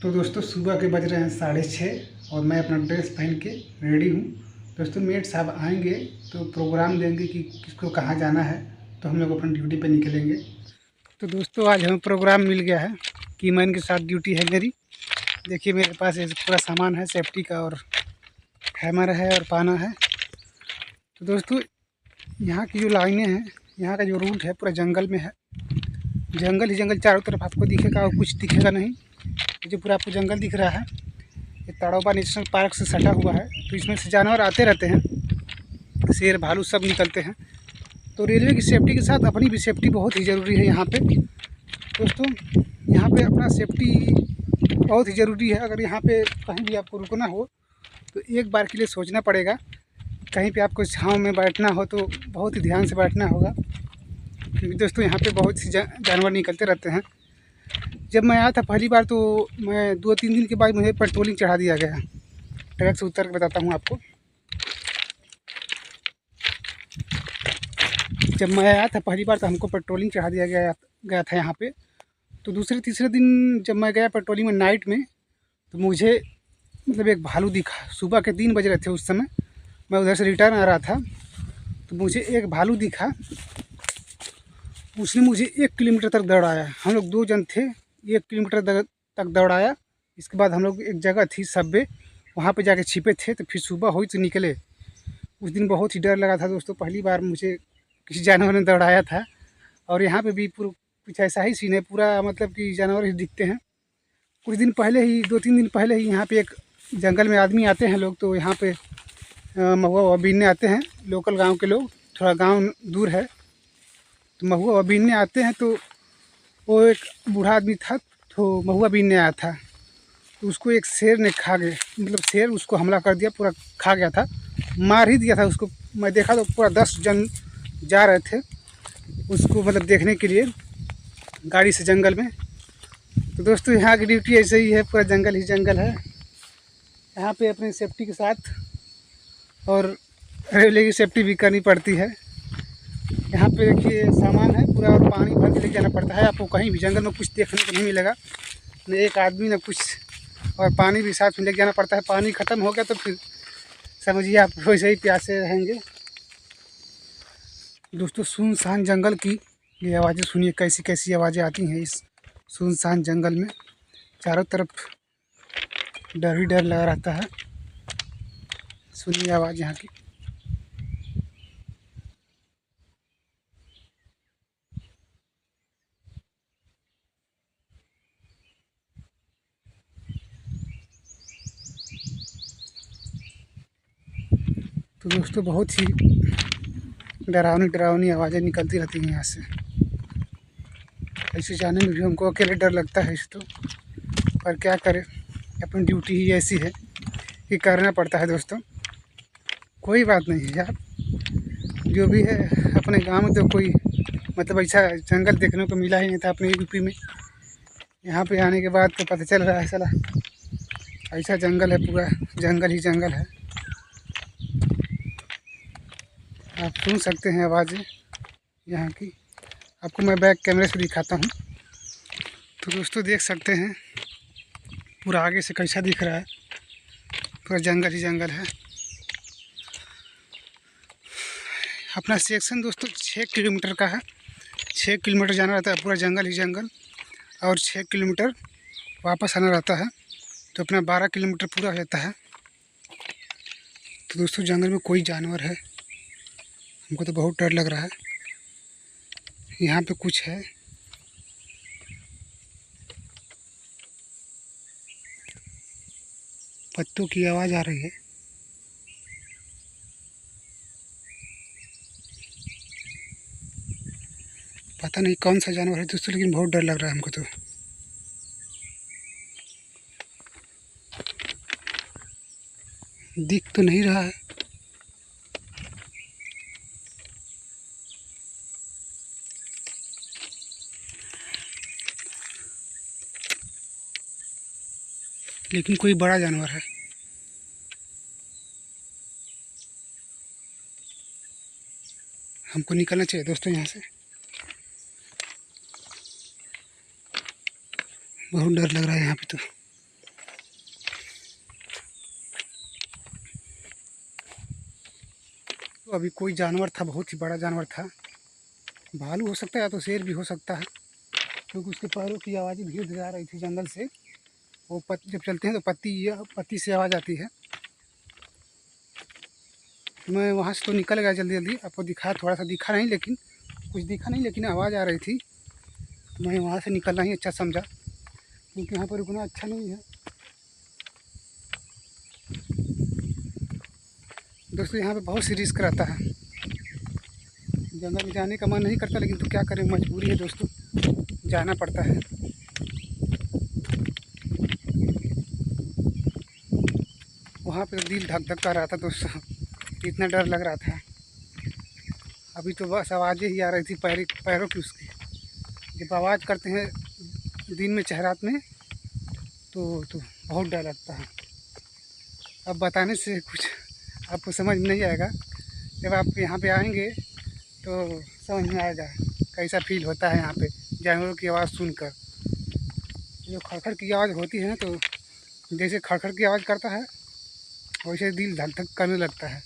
तो दोस्तों सुबह के बज रहे हैं 6:30 और मैं अपना ड्रेस पहन के रेडी हूँ। दोस्तों मेट साहब आएंगे तो प्रोग्राम देंगे कि किसको कहाँ जाना है, तो हम लोग अपनी ड्यूटी पे निकलेंगे। तो दोस्तों आज हमें प्रोग्राम मिल गया है कि मैन के साथ ड्यूटी है मेरी। देखिए मेरे पास ये पूरा सामान है सेफ्टी का, और हैमर है और पाना है। तो दोस्तों यहाँ की जो लाइनें हैं, यहाँ का जो रूट है पूरा जंगल में है। जंगल ही जंगल चारों तरफ आपको दिखेगा और कुछ दिखेगा नहीं। जो पूरा आपको जंगल दिख रहा है ये ताड़ोबा नेशनल पार्क से सटा हुआ है। तो इसमें से जानवर आते रहते हैं, शेर भालू सब निकलते हैं। तो रेलवे की सेफ्टी के साथ अपनी भी सेफ्टी बहुत ही ज़रूरी है यहाँ पे। दोस्तों यहाँ पे अपना सेफ्टी बहुत ही ज़रूरी है। अगर यहाँ पे कहीं भी आपको रुकना हो तो एक बार के लिए सोचना पड़ेगा। कहीं पे आपको छाँव में बैठना हो तो बहुत ही ध्यान से बैठना होगा, क्योंकि दोस्तों यहाँ पे बहुत सी जानवर निकलते रहते हैं। जब मैं आया था पहली बार तो मैं 2-3 दिन के बाद मुझे पेट्रोलिंग चढ़ा दिया गया। ट्रक से उतर के बताता हूँ आपको। जब मैं आया था पहली बार तो हमको पेट्रोलिंग चढ़ा दिया गया था यहाँ पे। तो दूसरे तीसरे दिन जब मैं गया पेट्रोलिंग में नाइट में, तो मुझे मतलब एक भालू दिखा। सुबह के 3 बज रहे थे उस समय, मैं उधर से रिटर्न आ रहा था तो मुझे एक भालू दिखा। उसने मुझे 1 किलोमीटर तक दौड़ाया। हम लोग 2 जन थे, 1 किलोमीटर तक दौड़ाया। इसके बाद हम लोग एक जगह थी सबवे, वहाँ पे जाके छिपे थे। तो फिर सुबह हुई तो निकले। उस दिन बहुत ही डर लगा था दोस्तों, पहली बार मुझे किसी जानवर ने दौड़ाया था। और यहाँ पे भी पूरा कुछ ऐसा ही सीन है, पूरा मतलब कि जानवर ही दिखते हैं। कुछ दिन पहले ही 2-3 दिन पहले ही यहाँ पे एक जंगल में आदमी आते हैं लोग, तो यहाँ पे महुआ बीनने आते हैं लोकल गाँव के लोग। थोड़ा गाँव दूर है तो महुआ बीनने आते हैं। तो वो एक बूढ़ा आदमी था तो महुआ बीनने आया था, तो उसको एक शेर ने खा गया। मतलब शेर उसको हमला कर दिया, पूरा खा गया था, मार ही दिया था उसको। मैं देखा तो पूरा 10 जन जा रहे थे उसको मतलब देखने के लिए गाड़ी से जंगल में। तो दोस्तों यहाँ की ड्यूटी ऐसे ही है, पूरा जंगल ही जंगल है। यहाँ पे अपनी सेफ्टी के साथ और रेलवे की सेफ्टी भी करनी पड़ती है। यहाँ पे देखिए सामान है पूरा, और पानी भर के लेके जाना पड़ता है। आपको कहीं भी जंगल में कुछ देखने को नहीं मिलेगा, न एक आदमी न कुछ, और पानी भी साथ में लेके जाना पड़ता है। पानी ख़त्म हो गया तो फिर समझिए आप वैसे ही प्यासे रहेंगे। दोस्तों सुनसान जंगल की ये आवाज़ें सुनिए, कैसी कैसी आवाज़ें आती हैं इस सुनसान जंगल में। चारों तरफ डर ही डर लगा रहता है। सुनिए आवाज़ यहाँ की। तो दोस्तों बहुत ही डरावनी डरावनी आवाज़ें निकलती रहती हैं यहाँ से। ऐसे जाने में भी हमको अकेले डर लगता है तो, पर क्या करें, अपनी ड्यूटी ही ऐसी है कि करना पड़ता है दोस्तों। कोई बात नहीं है यार, जो भी है अपने गांव में तो कोई मतलब ऐसा जंगल देखने को मिला ही नहीं था अपने यूपी में। यहाँ पे आने के बाद तो पता चल रहा है साला ऐसा जंगल है, पूरा जंगल ही जंगल है। आप सुन सकते हैं आवाज़ें यहाँ की। आपको मैं बैक कैमरे से दिखाता हूँ। तो दोस्तों देख सकते हैं पूरा आगे से कैसा दिख रहा है, पूरा जंगल ही जंगल है। अपना सेक्शन दोस्तों 6 किलोमीटर का है। 6 किलोमीटर जाना रहता है, पूरा जंगल ही जंगल, और 6 किलोमीटर वापस आना रहता है। तो अपना 12 किलोमीटर पूरा हो जाता है। तो दोस्तों जंगल में कोई जानवर है, हमको तो बहुत डर लग रहा है। यहाँ पे कुछ है, पत्तों की आवाज़ आ रही है। पता नहीं कौन सा जानवर है दोस्तों, लेकिन बहुत डर लग रहा है हमको तो। दिख तो नहीं रहा है। लेकिन कोई बड़ा जानवर है। हमको निकलना चाहिए दोस्तों यहाँ से, बहुत डर लग रहा है यहाँ पे तो। तो अभी कोई जानवर था, बहुत ही बड़ा जानवर था। भालू हो सकता है या तो शेर भी हो सकता है, क्योंकि उसके पैरों की आवाज़ें धीरे धीरे आ रही थी जंगल से। वो जब चलते हैं तो पत्ती से आवाज़ आती है। मैं वहाँ से तो निकल गया जल्दी जल्दी, आपको दिखा, थोड़ा सा दिखा नहीं, लेकिन कुछ दिखा नहीं, लेकिन आवाज़ आ रही थी। तो मैं वहाँ से निकलना ही अच्छा समझा, क्योंकि यहाँ पर रुकना अच्छा नहीं है। दोस्तों यहाँ पे बहुत सी रिस्क रहता है, जंगल में जाने का मन नहीं करता, लेकिन तो क्या करें, मजबूरी है दोस्तों, जाना पड़ता है। वहाँ पे दिल धक धक कर रहा था दोस्तों, इतना डर लग रहा था। अभी तो बस आवाज़ें ही आ रही थी पैरों की उसकी। जब आवाज़ करते हैं दिन में चहरात में तो बहुत डर लगता है। अब बताने से कुछ आपको समझ में नहीं आएगा, जब आप यहाँ पे आएंगे तो समझ में आएगा कैसा फील होता है यहाँ पे जानवरों की आवाज़ सुनकर। जो खड़खड़ की आवाज़ होती है ना, तो जैसे खड़खड़ की आवाज़ करता है वैसे दिल धक धक करने लगता है।